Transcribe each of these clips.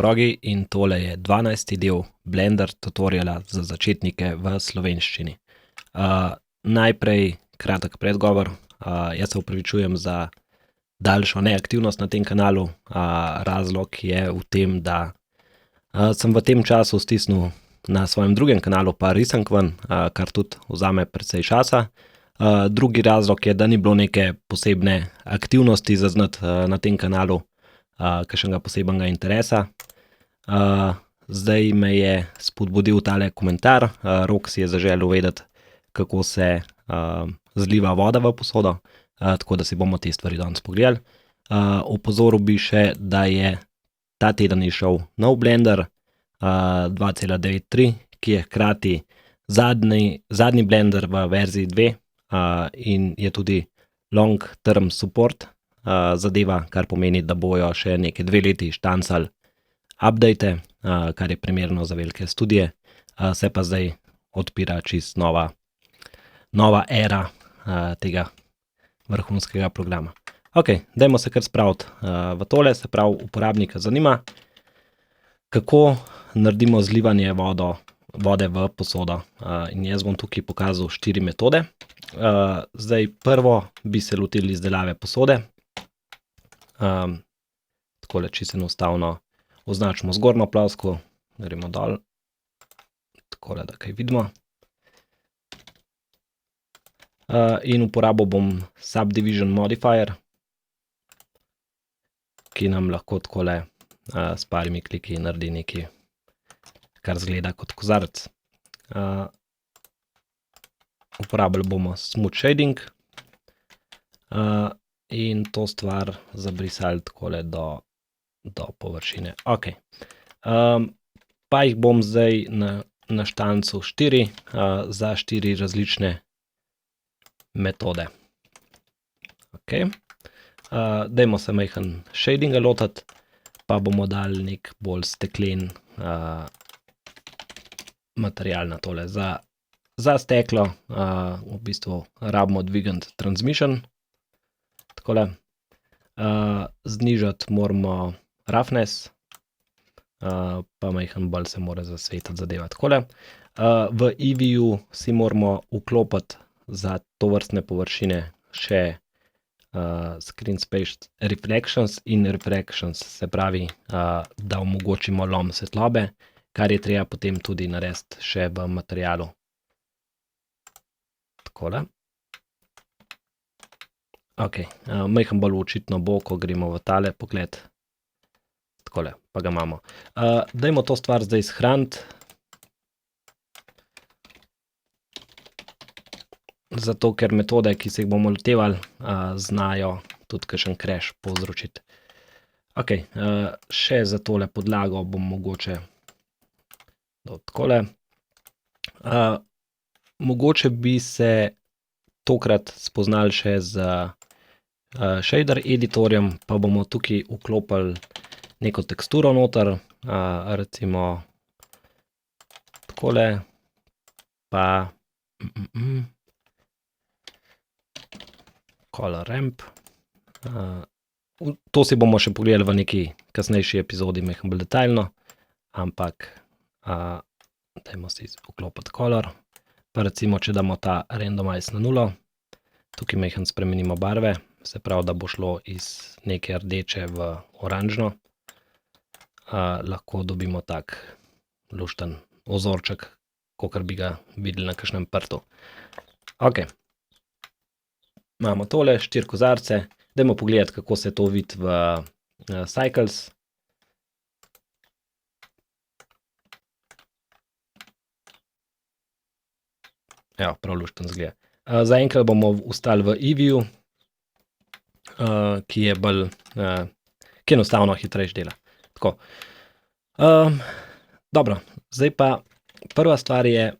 Frogi in tole je 12. del Blender tutoriala za začetnike v slovenščini. Najprej kratek predgovor. Jaz se opravičujem za daljšo neaktivnost na tem kanalu. Razlog je v tem, da sem v tem času stisnil na svojem drugem kanalu pa risank ven, kar tudi vzame precej časa. Drugi razlog je, da ni bilo neke posebne aktivnosti zaznati na tem kanalu, kakšnega posebnega interesa. Zdaj me je spodbudil tale komentar. Rok si je zaželel vedeti, kako se zliva voda v posodo, tako da si bomo te stvari danes pogledali. Opozoril bi še, da je ta teden izšel nov Blender 2.9.3, ki je hkrati zadnji Blender v verziji 2 in je tudi long term support zadeva, kar pomeni, da bojo še neke 2 leti štancali update, kar je primerno za velike studije. Se pa zdaj odpira čisto nova era tega vrhunskega programa. Okej, dajmo se kar spraviti v tole, se pravi, uporabnika zanima, kako naredimo zlivanje vode v posodo. In jaz bom tukaj pokazal 4 metode. Zdaj prvo bi se lotili izdelave posode. Takole čisto enostavno označimo zgornjo ploskev, gremo dol, takole, da kaj vidimo. In uporabil bom Subdivision Modifier, ki nam lahko takole s parimi kliki naredi nekaj, kar izgleda kot kozarec. Uporabili bomo Smooth Shading in to stvar zabrisali takole do površine. Okej. Pa jih bom zdaj naštancal 4 za 4 različne metode. Okej. Dajmo se majhno shadinga lotiti, pa bomo dali neki bolj steklen material na tole. Za steklo v bistvu rabimo dvigniti transmission, takole. Znižati moramo roughness, pa majhno bolj se mora zasvetiti zadeva, takole. V Eevee-ju si moramo vklopiti za tovrstne površine še Screen Space Reflections in Refractions, se pravi, da omogočimo lom svetlobe, kar je treba potem tudi narediti še v materialu. Takole. Okej, majhno bolj očitno bo, ko gremo v tale pogled. Takole, pa ga imamo. Dajmo to stvar zdaj shraniti. Zato, ker metode, ki se jih bomo lotevali, znajo tudi kakšen crash povzročiti. Okej, še za tole podlago bom mogoče dal takole. Mogoče bi se tokrat spoznali še z shader editorjem, pa bomo tukaj vklopili neko teksturo noter, recimo takole, pa color ramp. To si bomo še pogledali v neki kasnejši epizodi majhno bolj detaljno, ampak dajmo si vklopiti color. Pa recimo, če damo ta randomize na 0, tukaj majhno spremenimo barve, se pravi, da bo šlo iz neke rdeče v oranžno. Lahko dobimo tak lušten ozorček, kakor bi ga videli na kakšnem prtu. Okej. Imamo tole 4 kozarce. Dajmo pogledati, kako se to vidi v Cycles. Ja, prav luštno izgleda. Zaenkrat bomo ostali v Eevee-ju, ki je bolj, ki enostavno hitrejše dela. Tako. Dobro, zdaj pa prva stvar je,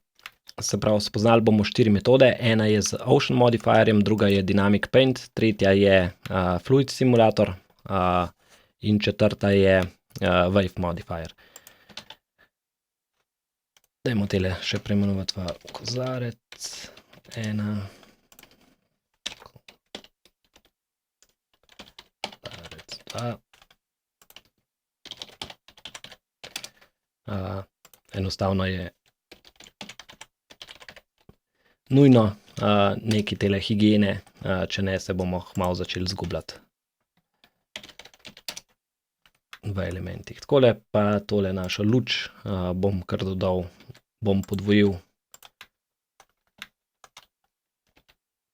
se pravi, spoznali bomo 4 metode. Ena je z Ocean Modifierjem, druga je Dynamic Paint, tretja je Fluid Simulator in četrta je Wave Modifier. Dajmo tele še preimenovati v kozarec 1. Kozarec 2. Enostavno je nujno neki tele higiene, če ne se bomo kmalu začeli zgubljati v elementih. Takole pa tole našo luč bom kar dodal, bom podvojil,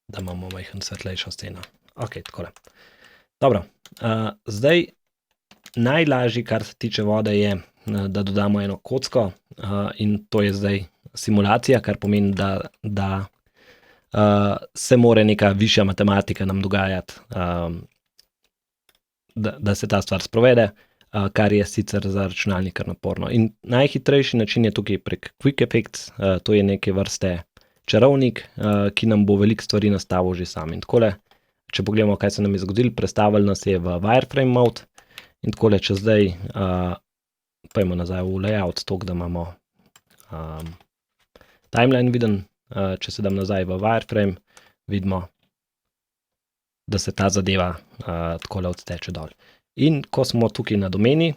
da imamo majhen svetlejšo sceno. Ok, takole. Dobro, zdaj najlažji, kar se tiče vode, je, da dodamo eno kocko in to je zdaj simulacija, kar pomeni, da se mora neka višja matematika nam dogajati, da se ta stvar sprovede, kar je sicer za računalnik kar naporno. In najhitrejši način je tukaj prek Quick Effects, to je neke vrste čarovnik, ki nam bo veliko stvari nastavil že sam. In takole, če pogledamo, kaj se nam je zgodilo, prestavili nas je v wireframe mode in takole, če zdaj pojdimo nazaj v layout, toliko, da imamo timeline viden, če se dam nazaj v wireframe, vidimo, da se ta zadeva takole odsteče dol. In ko smo tukaj na domeni,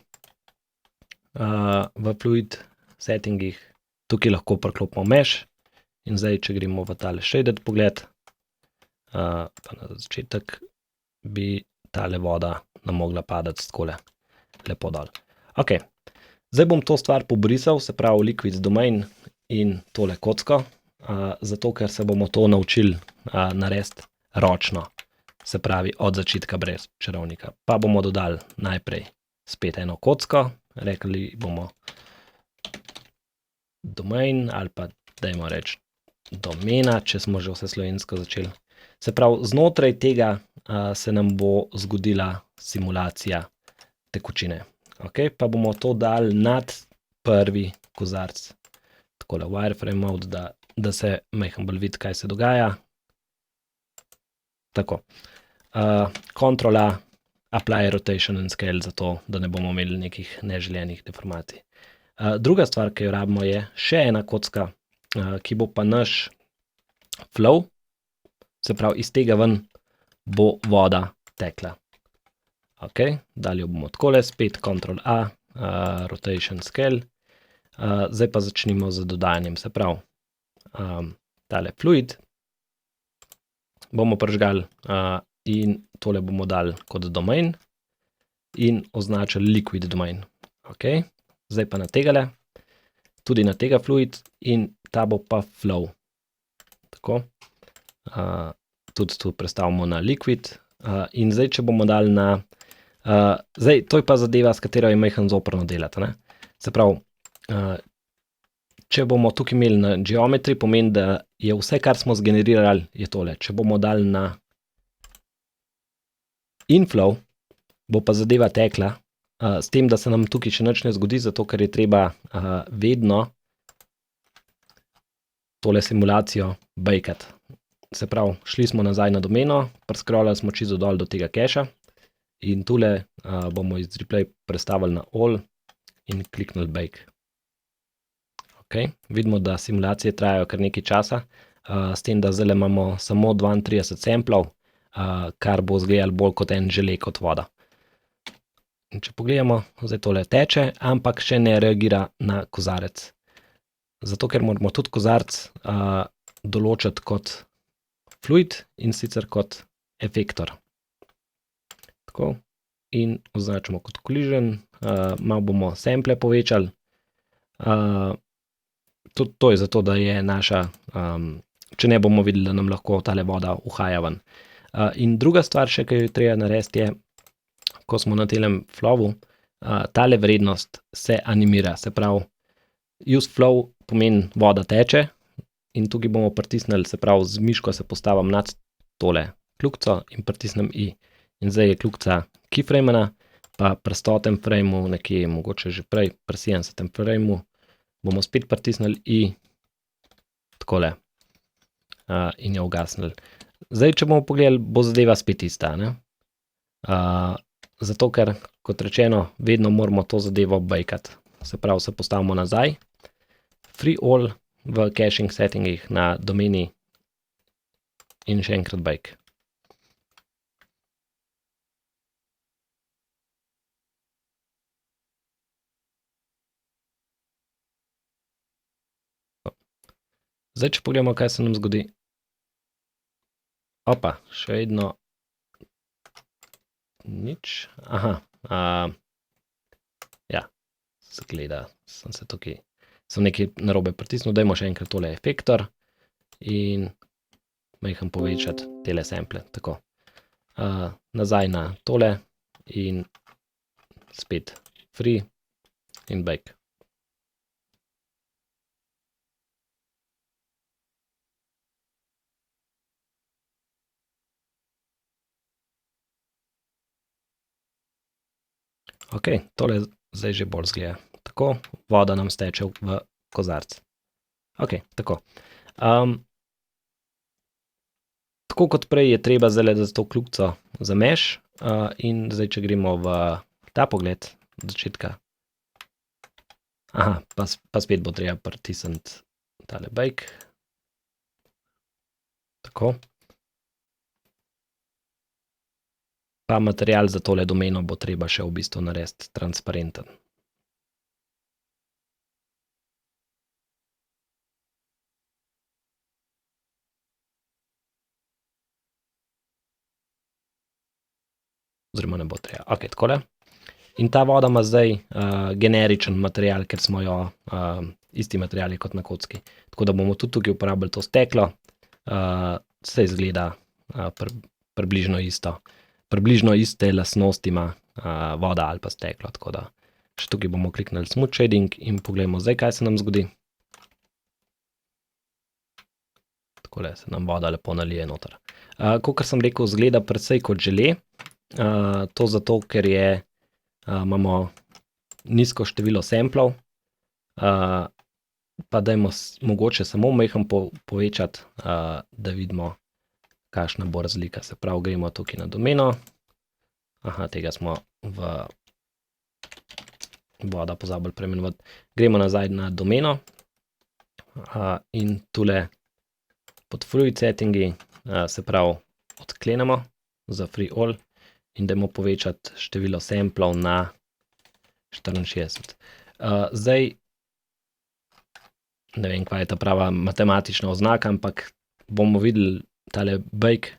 v fluid settingih, tukaj lahko priklopimo mesh in zdaj, če gremo v tale shaded pogled, pa na začetek, bi tale voda nam mogla padati takole lepo dol. Ok, zdaj bom to stvar pobrisal, se pravi liquid domain in tole kocko, zato ker se bomo to naučili narediti ročno, se pravi od začetka brez čarovnika. Pa bomo dodali najprej spet eno kocko, rekli bomo domain ali pa dajmo reči domena, če smo že vse slovensko začeli. Se pravi, znotraj tega se nam bo zgodila simulacija tekočine. Ok, pa bomo to dali nad prvi kozarec. Takole wireframe mode, da se majhen bolj vidi, kaj se dogaja. Tako. Ctrl A, apply rotation and scale, zato da ne bomo imeli nekih neželenih deformacij. Druga stvar, ki jo rabimo, je še ena kocka, ki bo pa naš flow, se pravi, iz tega ven bo voda tekla. Ok, dali jo bomo takole, spet Ctrl A, rotation scale. Zdaj pa začnimo z dodajanjem, se pravi, tale fluid bomo prižgali in tole bomo dali kot domain in označili liquid domain. Ok, zdaj pa na tegale, tudi na tega fluid in ta bo pa flow. Tako, tudi tu prestavimo na liquid in zdaj, če bomo dali na, zdaj, to je pa zadeva, s katero je majhen zoprno delati, ne. Se pravi, če bomo tukaj imeli na geometry, pomeni, da je vse, kar smo zgenerirali, je tole. Če bomo dali na inflow, bo pa zadeva tekla, s tem, da se nam tukaj še nič ne zgodi, zato ker je treba vedno tole simulacijo bakati. Se pravi, šli smo nazaj na domeno, prescrollali smo čisto dol do tega cache in tule bomo iz replay prestavili na all in kliknili bake. Ok, vidimo, da simulacije trajajo kar nekaj časa, s tem, da zdajle imamo samo 32 samplov, kar bo izgledalo bolj kot en žele kot voda. In če pogledamo, zdaj tole teče, ampak še ne reagira na kozarec. Zato, ker moramo tudi kozarec določiti kot fluid in sicer kot efektor. Tako, in označimo kot collision, malo bomo sample povečali. Tudi to je zato, da je naša, če ne bomo videli, da nam lahko tale voda uhaja ven. In druga stvar še, ki jo je treba narediti, je, ko smo na telem flowu, tale vrednost se animira, se pravi, use flow pomeni voda teče in tukaj bomo pritisnili, se pravi, z miško se postavim nad tole kljukico in pritisnem I. In zdaj je kljukica keyframena, pa pri 100. frameu, nekje mogoče že prej, pri 70. frameu, bomo spet pritisnili I, takole, in jo ugasnili. Zdaj, če bomo pogledali, bo zadeva spet ista, ne. Zato, ker, kot rečeno, vedno moramo to zadevo bakati. Se pravi, se postavimo nazaj, free all v caching settingih na domeni in še enkrat bake. Zdaj, če pogledamo, kaj se nam zgodi. Opa, še vedno nič. Aha, ja, zgleda, sem nekaj narobe pritisnil, dajmo še enkrat tole efektor in majhen povečati tele sample, tako. Nazaj na tole in spet free in bake. Ok, tole zdaj že bolj zgleda. Tako, voda nam steče v kozarec. Ok, tako. Tako kot prej je treba zdaj za to kljukico zameš in zdaj, če gremo v ta pogled od začetka. Aha, pa spet bo treba pritisniti tale bake. Tako. Pa material za tole domeno bo treba še v bistvu narediti transparenten. Oziroma ne bo treba. Ok, takole. In ta voda ima zdaj generičen material, ker smo jo isti materiali kot na kocki. Tako da bomo tudi tukaj uporabili to steklo. Se izgleda približno isto. Približno iste lastnosti ima voda ali pa steklo, tako da še tukaj bomo kliknili smooth shading in pogledamo zdaj, kaj se nam zgodi. Takole se nam voda lepo nalije noter. Kakor sem rekel, zgleda precej kot žele. To zato, ker imamo nizko število samplov. Pa dajmo mogoče samo majhen povečati, da vidimo, kakšna bo razlika. Se pravi, gremo tukaj na domeno. Aha, tega smo v voda pozabili preimenovati. Gremo nazaj na domeno. In tule pod fluid settingi, se pravi, odklenemo za free all in dajmo povečati število samplov na 64. Zdaj, ne vem, kva je ta prava matematična oznaka, ampak bomo videli tale bake,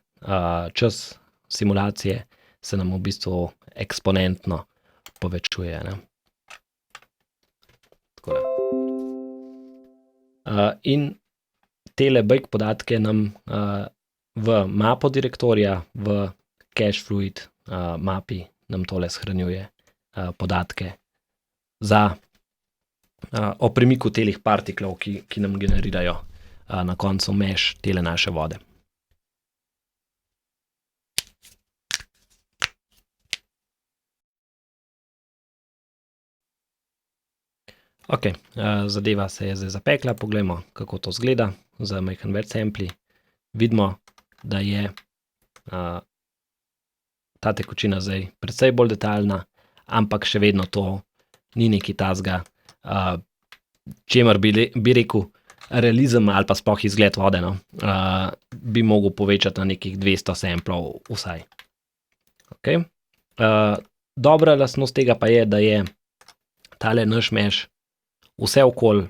čas simulacije se nam v bistvu eksponentno povečuje, ne. Takole. In tele bake podatke nam v mapo direktorija, v cache fluid mapi nam tole shranjuje podatke o premiku telih partiklov, ki nam generirajo na koncu mesh tele naše vode. Ok, zadeva se je zdaj zapekla, poglejmo, kako to izgleda za majhen več sampli. Vidimo, da je ta tekočina zdaj precej bolj detajlna, ampak še vedno to ni nekaj takega, čemer bi rekel realizem ali pa sploh izgled vode, no, bi mogel povečati na nekih 200 samplov vsaj. Ok. Dobra lastnost tega pa je, da je tale naš mesh vse okoli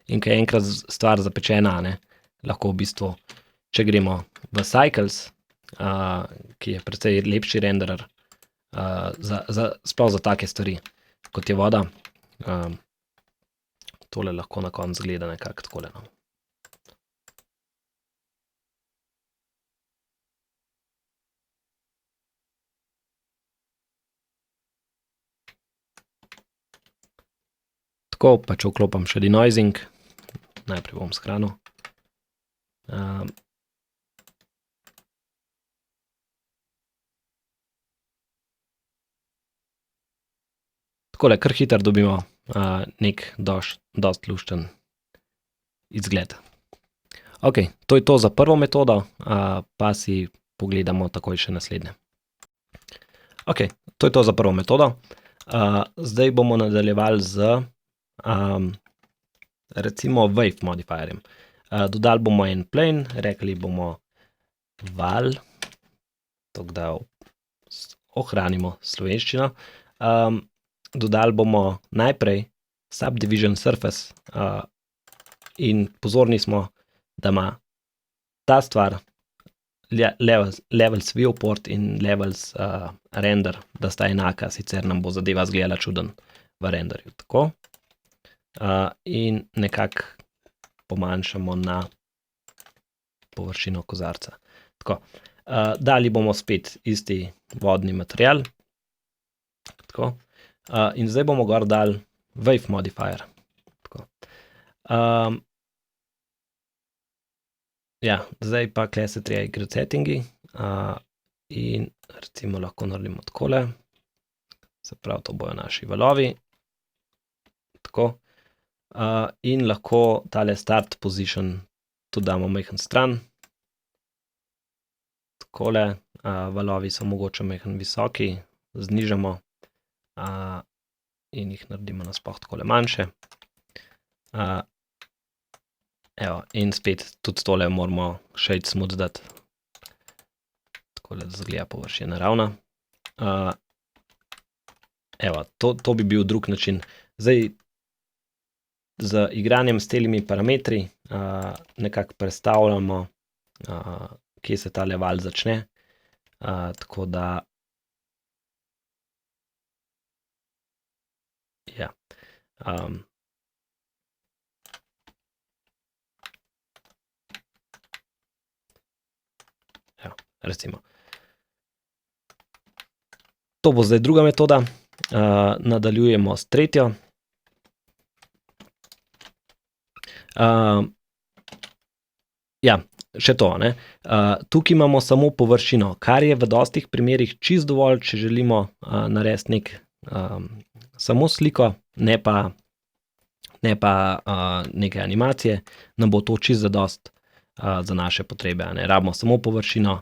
in ko je enkrat stvar zapečena, ne, lahko v bistvu, če gremo v cycles, ki je precej lepši renderer, sploh za take stvari, kot je voda, tole lahko na koncu izgleda nekako takole, no. Tako, pa če vklopim še denoising, najprej bom shranil. Takole, kar hitro dobimo nek dosti lušten izgled. Ok, to je to za prvo metodo, pa si pogledamo takoj še naslednje. Ok, to je to za prvo metodo. Zdaj bomo nadaljevali z recimo wave modifierjem. Dodali bomo en plane, rekli bomo val, tako da ohranimo slovenščino. Dodali bomo najprej subdivision surface in pozorni smo, da ima ta stvar, levels viewport in levels render, da sta enaka, sicer nam bo zadeva izgledala čuden v renderju. Tako. In nekako pomanjšamo na površino kozarca. Tako. Dali bomo spet isti vodni material. Tako. In zdaj bomo gor dali wave modifier. Tako. Ja, zdaj pa kle se treba igrati settingi in recimo lahko naredimo takole. Se pravi, to bojo naši valovi. Tako. In lahko tale start position tudi damo majhen stran. Takole, valovi so mogoče majhen visoki, znižamo in jih naredimo nasploh takole manjše. Evo, in spet tudi tole moramo shade smooth dati. Takole, da zgleda površina ravna. Evo, to bi bil drug način. Zdaj, z igranjem s telimi parametri nekako prestavljamo, kje se tale val začne. Tako da ja. Evo, recimo. To bo zdaj druga metoda. Nadaljujemo s tretjo. Ja, še to, ne. Tukaj imamo samo površino, kar je v dostih primerih čisto dovolj, če želimo narediti samo sliko, ne pa neke animacije, nam bo to čisto zadosti za naše potrebe, a ne. Rabimo samo površino,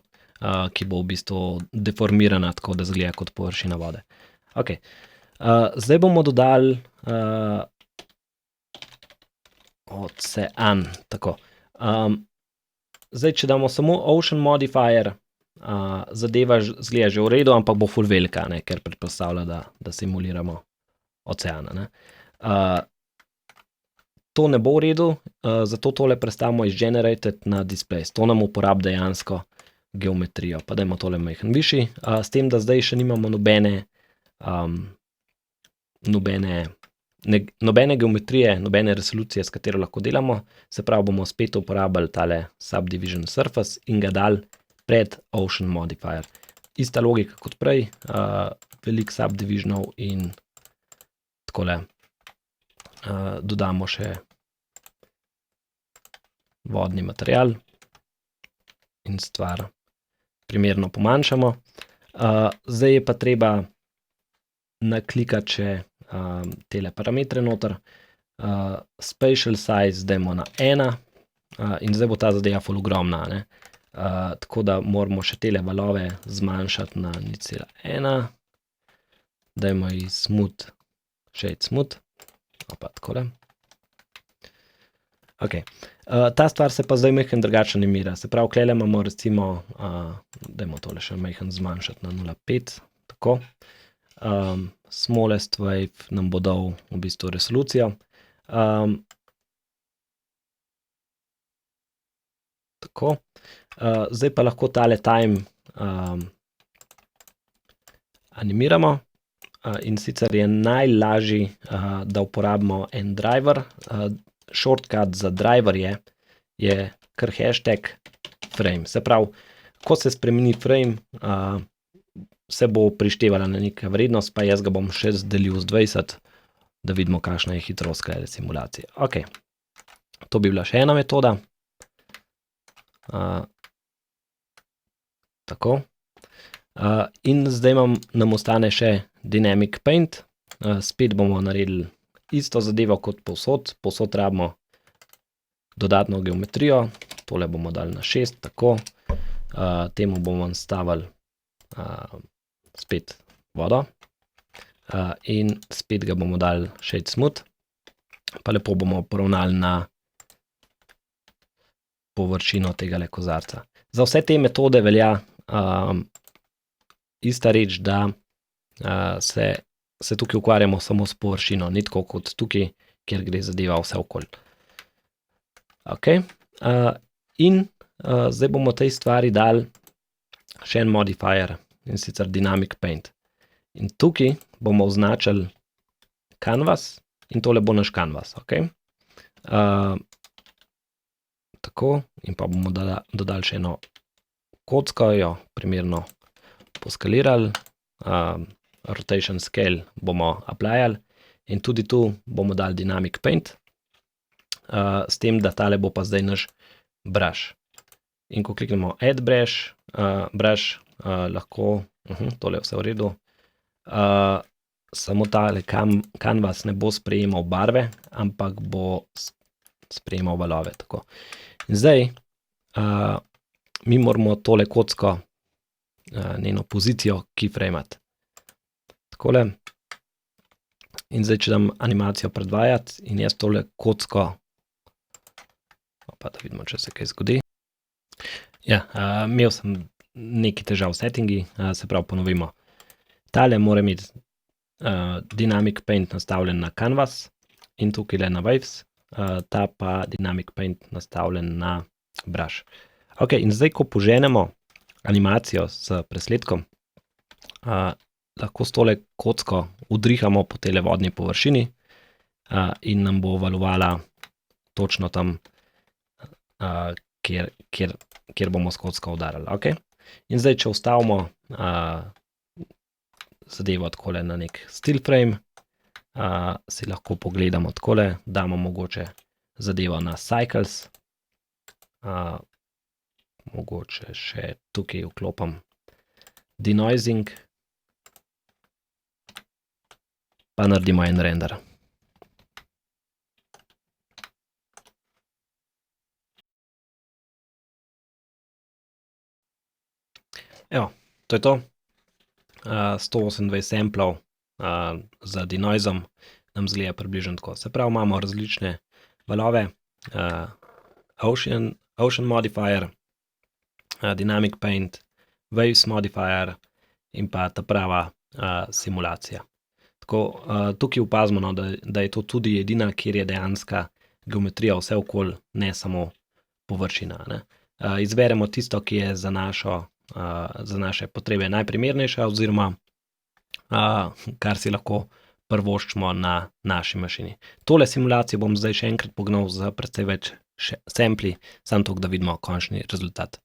ki bo v bistvu deformirana, tako da izgleda kot površina vode. Okej. Zdaj bomo dodali ocean, tako. Zdaj, če damo samo ocean modifier, zadeva izgleda že v redu, ampak bo ful velika, ne, ker predpostavlja, da simuliramo oceana, ne. To ne bo v redu, zato tole prestavimo iz generated na displays. To nam uporabi dejansko geometrijo. Pa dajmo tole majhen višji, s tem, da zdaj še nimamo nobene geometrije, nobene resolucije, s katero lahko delamo. Se pravi, bomo spet uporabili tale subdivision surface in ga dali pred ocean modifier. Ista logika kot prej, veliko subdivisionov in takole dodamo še vodni material in stvar primerno pomanjšamo. Zdaj je pa treba naklikati še tele parametre noter. Spatial size dajmo na 1 in zdaj bo ta zadeva ful ogromna, ne. Tako da moramo še tele valove zmanjšati na 0,1. Dajmo ji smooth, shade smooth. Pa takole. Okej. Ta stvar se pa zdaj majhen drugače animira. Se pravi, klele imamo recimo, dajmo tole še majhen zmanjšati na 0,5. Tako. Smallest wave nam bo dal v bistvu resolucijo. Tako. Zdaj pa lahko tale time animiramo. In sicer je najlažji, da uporabimo en driver. Shortcut za driver je kar hashtag frame. Se pravi, ko se spremeni frame, se bo prištevala na neka vrednost, pa jaz ga bom še delil z 20, da vidimo, kakšna je hitrost simulacije. Okej. To bi bila še ena metoda. Tako. In zdaj nam ostane še Dynamic Paint. Spet bomo naredili isto zadevo kot povsod. Povsod rabimo dodatno geometrijo. Tole bomo dali na 6, tako. Temu bomo nastavili spet vodo. In spet ga bomo dali shade smooth. Pa lepo bomo poravnali na površino tegale kozarca. Za vse te metode velja ista reč, da se tukaj ukvarjamo samo s površino, ni tako kot tukaj, kjer gre zadeva vse okoli. Okej. In zdaj bomo tej stvari dali še en modifier, in sicer Dynamic Paint. In tukaj bomo označili canvas in tole bo naš canvas, ok? Tako, in pa bomo dodali še eno kocko, jo primerno poskalirali, rotation scale bomo applyali in tudi tu bomo dali Dynamic Paint, s tem, da tale bo pa zdaj naš brush. In ko kliknemo Add Brush, lahko, tole je vse v redu, samo tale canvas ne bo sprejemal barve, ampak bo sprejemal valove, tako. In zdaj, mi moramo tole kocko, njeno pozicijo keyframati. Takole. In zdaj, če dam animacijo predvajati in jaz tole kocko, pa da vidimo, če se kaj zgodi. Ja, imel sem nekaj težav s settingi, se pravi ponovimo. Tale mora imeti Dynamic Paint nastavljen na canvas in tukaj na waves, ta pa Dynamic Paint nastavljen na brush. Ok, in zdaj, ko poženemo animacijo s presledkom, lahko s tole kocko udrihamo po tele vodni površini in nam bo valovala točno tam, kjer bomo s kocko udarili, ok? In zdaj, če ustavimo zadevo takole na nek still frame, si lahko pogledamo takole, damo mogoče zadevo na cycles, mogoče še tukaj vklopim denoising, pa naredimo en render. Evo, to je to. 128 samplov z denoisom nam zgleda približno tako. Se pravi, imamo različne valove, Ocean modifier, Dynamic Paint, Waves modifier in pa ta prava simulacija. Tako, tukaj opazimo, no, da je to tudi edina, kjer je dejanska geometrija vse okoli, ne samo površina, ne. Izberemo tisto, ki je za naše potrebe najprimernejša oziroma kar si lahko privoščimo na naši mašini. Tole simulacijo bom zdaj še enkrat pognal z precej več sampli, samo toliko, da vidimo končni rezultat.